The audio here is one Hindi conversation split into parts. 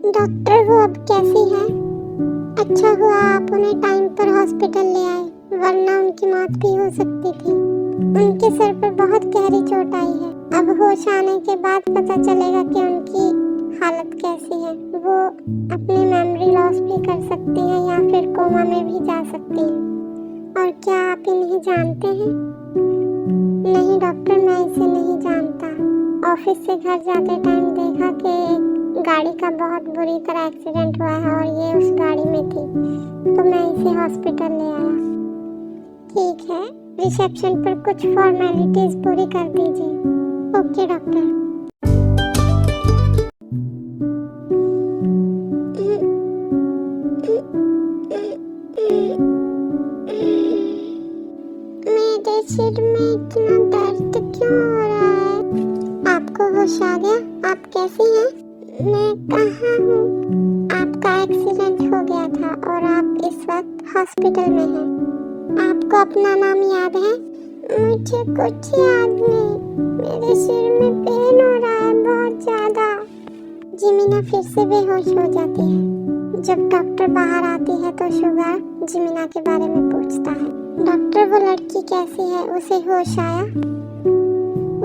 डॉक्टर वो अब कैसी है? अच्छा हुआ आप उन्हें टाइम पर हॉस्पिटल ले आए, वरना उनकी मौत भी हो सकती थी। उनके सर पर बहुत गहरी चोट आई है। अब होश आने के बाद पता चलेगा कि उनकी हालत कैसी है। वो अपनी मेमोरी लॉस भी कर सकती हैं या फिर कोमा में भी जा सकती हैं। और क्या आप इन्हें जानते हैं? नहीं डॉक्टर, मैं इसे नहीं जानता। ऑफिस से घर जाते टाइम देखा कि एक गाड़ी का बहुत बुरी तरह एक्सीडेंट हुआ है और ये उस गाड़ी में थी, तो मैं इसे हॉस्पिटल ले आया। ठीक है, रिसेप्शन पर कुछ फॉर्मेलिटीज पूरी कर दीजिए। Okay doctor. मेरे सिर में इतना दर्द क्यों हो रहा है? आपको होश आ गया? आप कैसी हैं? मैं कहाँ हूँ? आपका एक्सीडेंट हो गया था और आप इस वक्त हॉस्पिटल में हैं। आपको अपना नाम याद है? मुझे कुछ याद नहीं। मेरे सिर में पेन हो रहा है बहुत ज्यादा। जिमीना फिर से बेहोश हो जाती है। जब डॉक्टर बाहर आती है तो शुगा जिमीना के बारे में पूछता है। डॉक्टर वो लड़की कैसी है? उसे होश आया?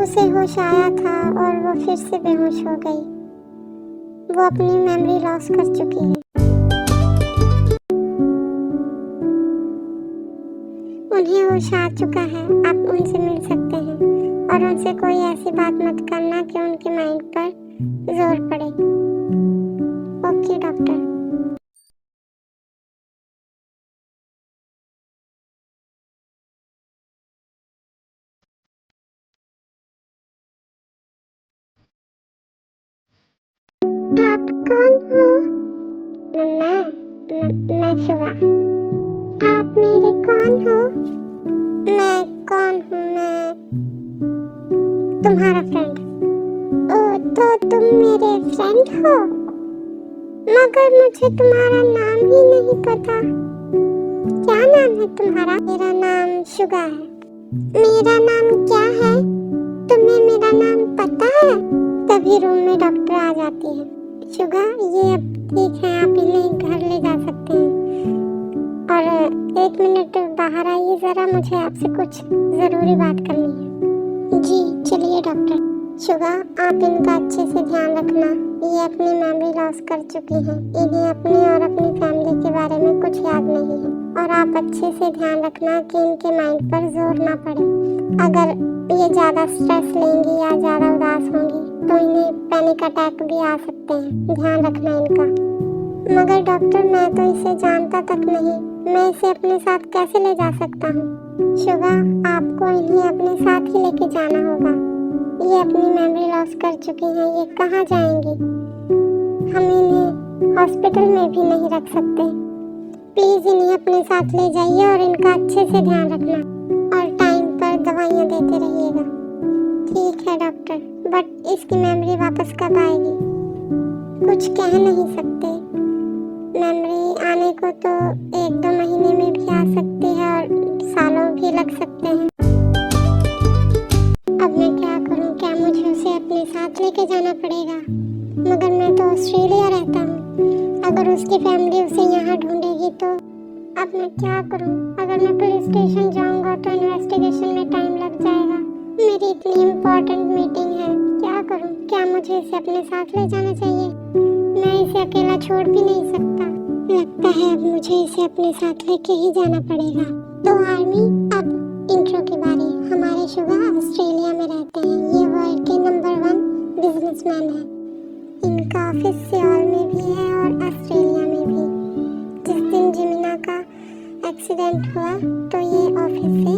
उसे होश आया था और वो फिर से बेहोश हो गई। वो अपनी मेमोरी लॉस कर चुकी है। उन्हें होश आ चुका है। आप उनसे मिल सकते हैं और उनसे कोई ऐसी बात मत करना कि उनके माइंड पर जोर पड़े। Okay doctor. आप कौन हो? मैं शिवा। आप मेरे कौन हो? मैं कौन हूँ? मैं तुम्हारा फ्रेंड। ओह, तो तुम मेरे फ्रेंड हो? मगर मुझे तुम्हारा नाम ही नहीं पता। क्या नाम है तुम्हारा? मेरा नाम शुगा है। मेरा नाम क्या है? तुम्हें मेरा नाम पता है? तभी रूम में डॉक्टर आ जाती है। शुगा, ये अब ठीक है, आप इन्हें घर ले जा सकते हैं। और 1 मिनट बाहर आइए जरा, मुझे आपसे कुछ जरूरी बात करनी है। जी चलिए डॉक्टर। शुगा, आप इनका अच्छे से ध्यान रखना। ये अपनी मेमोरी लॉस कर चुकी हैं। इन्हें अपने और अपनी फैमिली के बारे में कुछ याद नहीं है। और आप अच्छे से ध्यान रखना कि इनके माइंड पर जोर ना पड़े। अगर ये ज़्यादा स्ट्रेस लेंगी या ज़्यादा उदास होंगी तो इन्हें पैनिक अटैक भी आ सकते हैं। ध्यान रखना इनका। मगर डॉक्टर, मैं तो इसे जानता तक नहीं। मैं इसे अपने साथ कैसे ले जा सकता हूँ? शुगा, आपको इन्हें अपने साथ ही लेके जाना होगा। ये अपनी मेमोरी लॉस कर चुकी हैं। ये कहाँ जाएंगी? हम इन्हें हॉस्पिटल में भी नहीं रख सकते। प्लीज इन्हें अपने साथ ले जाइए और इनका अच्छे से ध्यान रखना और टाइम पर दवाइयाँ देते रहिएगा। ठीक है डॉक्टर, बट इसकी मेमोरी वापस कब आएगी? कुछ कह नहीं सकते। मेमोरी आने को तो 1-2 महीने में भी आ सकती है और सालों भी लग सकते हैं। अब मैं क्या करूं? क्या मुझे उसे अपने साथ लेके जाना पड़ेगा? मगर मैं तो ऑस्ट्रेलिया रहता हूँ। अगर उसकी फैमिली उसे यहाँ ढूंढेगी तो अब मैं क्या करूं? अगर मैं पुलिस स्टेशन जाऊंगा तो इन्वेस्टिगेशन में टाइम लग जाएगा। मेरी इतनी इम्पोर्टेंट मीटिंग है। क्या करूं? क्या मुझे इसे अपने साथ ले जाना चाहिए? मैं इसे अकेला छोड़ भी नहीं सकता। लगता है अब मुझे इसे अपने साथ लेके ही जाना पड़ेगा। तो आर्मी, अब इंट्रो की बारी। हमारे शुगा ऑस्ट्रेलिया में रहते हैं। ये वर्ल्ड के नंबर 1 बिजनेसमैन है। इनका ऑफिस सियोल में भी है और ऑस्ट्रेलिया में भी। जिस दिन जिमीना का एक्सीडेंट हुआ तो ये ऑफिस से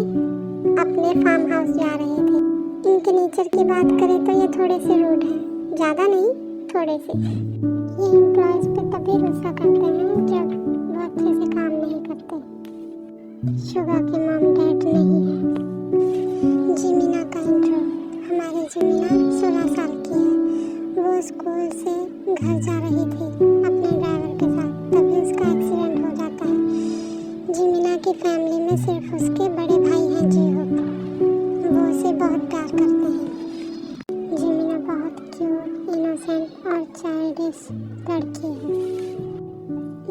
अपने फार्म हाउस जा रहे थे। इनके नेचर की बात करें तो ये थोड़े से रूड हैं। ज़्यादा नहीं, थोड़े से। ये एम्प्लॉयज़ पे तभी गुस्सा करते हैं जब वो अच्छे से काम नहीं करते। शुगा की मॉम डैड नहीं है। जिमीना का इंट्रो। हमारी जिमीना 16 साल की है। वो स्कूल से घर जा रही थी अपने ड्राइवर के साथ, तभी उसका एक्सीडेंट हो जाता है। जिमीना की फैमिली में सिर्फ उसके बड़े भाई हैं जीहोक। वो उसे बहुत प्यार करते हैं। जिमीना बहुत क्यूट, इनोसेंट और चाइल्डिश लड़की है।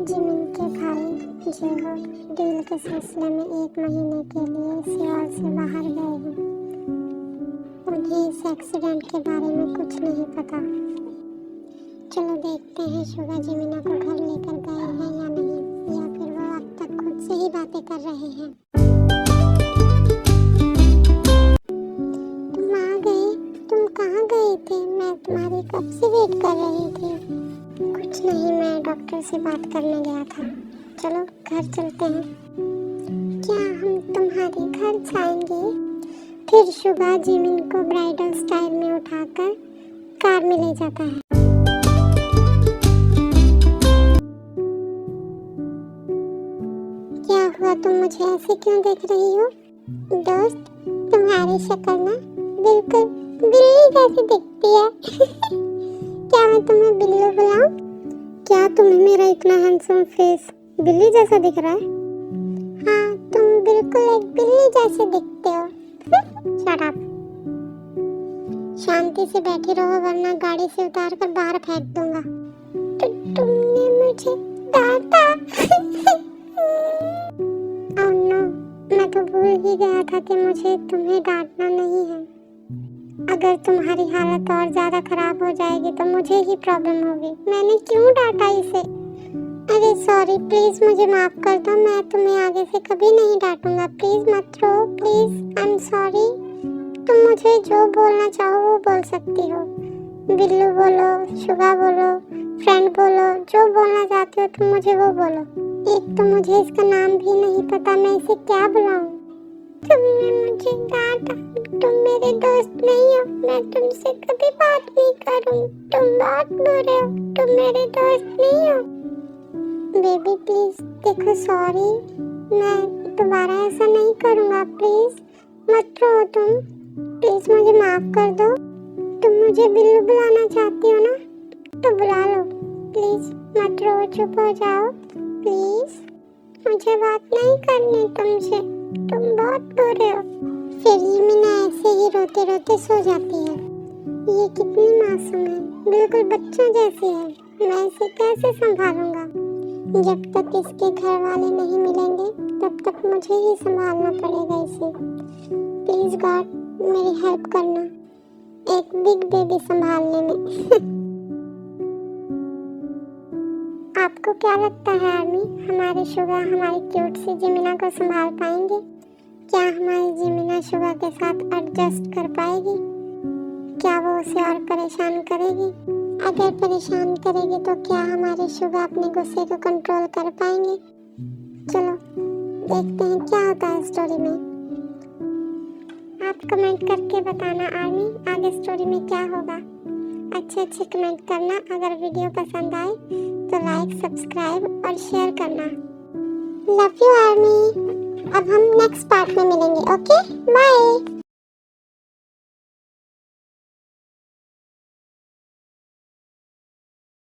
जिमिन के भाई जेहो डील के सिलसिले में 1 महीने के लिए सियोल से बाहर गए हैं। उन्हें इस एक्सीडेंट के बारे में कुछ नहीं पता। चलो देखते हैं शुगा जिमिना को घर लेकर गए हैं या नहीं, या फिर वो अब तक खुद से ही बातें कर रहे हैं। तुम आ गए? तुम कहाँ गए थे? मैं तुम्हारी कब से वेट कर रही थी। कुछ नहीं, मैं डॉक्टर से बात करने गया था। चलो घर चलते हैं। क्या हम तुम्हारे घर जाएंगे? फिर शुगा जिमिन को ब्राइडल स्टाइल में उठाकर कार में ले जाता है। क्या हुआ, तुम मुझे ऐसे क्यों देख रही हो? दोस्त, तुम्हारी शक्ल ना बिल्कुल बिल्ली जैसी दिखती है। क्या मैं तुम्हें बिल्लू बुलाऊं? क्या तुम्हें मेरा इतना हैंडसम फेस बिल्ली जैसा दिख रहा है? हाँ, तुम बिल्कुल एक बिल्ली जैसे दिखते हो। Shut up. शांति से बैठे रहो वरना गाड़ी से उतार कर बाहर फेंक दूंगा। तुमने मुझे डांटा। ओह नो, मैं तो भूल ही गया था कि मुझे तुम्हें डांटना नहीं है। अगर तुम्हारी हालत और ज्यादा खराब हो जाएगी तो मुझे ही प्रॉब्लम होगी। मैंने क्यों डांटा इसे? अरे सॉरी, प्लीज मुझे माफ कर दो। मैं तुम्हें आगे से कभी नहीं डांटूंगा। प्लीज मत रो, प्लीज। I am sorry. तुम मुझे जो बोलना चाहो वो बोल सकती हो। बिल्लू बोलो, शुगा बोलो, फ्रेंड बोलो, जो बोलना चाहते हो तुम मुझे वो बोलो। एक तो मुझे इसका नाम भी नहीं पता, मैं इसे क्या बुलाऊं? तुमने मुझे डांटा। तुम मेरे दोस्त नहीं हो। मैं तुमसे कभी बात नहीं करूं। तुम बहुत बुरे हो। तुम मेरे दोस्त नहीं हो। बेबी प्लीज देखो, सॉरी। मैं दोबारा ऐसा नहीं करूंगा। प्लीज मत रो तुम। प्लीज मुझे माफ कर दो। तुम मुझे बिल्लू बुलाना चाहती हो ना, तो बुला लो। प्लीज मत रो, चुप हो जाओ प्लीज। मुझे बात नहीं करनी तुमसे। तुम बहुत बुरे हो। फिर जिमिना ऐसे ही रोते रोते सो जाती है। ये कितनी मासूम है, बिल्कुल बच्चों जैसी है। मैं इसे कैसे संभालूंगा? जब तक इसके घर वाले नहीं मिलेंगे तब तक मुझे ही संभालना पड़ेगा इसे। प्लीज गॉड मेरी हेल्प करना एक बिग बेबी संभालने में। आपको क्या लगता है आर्मी, हमारे शुगा हमारी क्यूट सी जिमिना को संभाल पाएंगे? क्या हमारी जिमिना शुगा के साथ एडजस्ट कर पाएगी? क्या वो उसे और परेशान करेगी? अगर परेशान करेगी तो क्या हमारे शुगा अपने गुस्से को कंट्रोल कर पाएंगे? चलो देखते हैं क्या होता है स्टोरी में। आप कमेंट करके बताना आर्मी आगे स्टोरी में क्या होगा। अच्छे कमेंट करना। अगर वीडियो पसंद आए तो लाइक, सब्सक्राइब और शेयर करना। Love you army. अब हम नेक्स्ट पार्ट में मिलेंगे। Okay bye.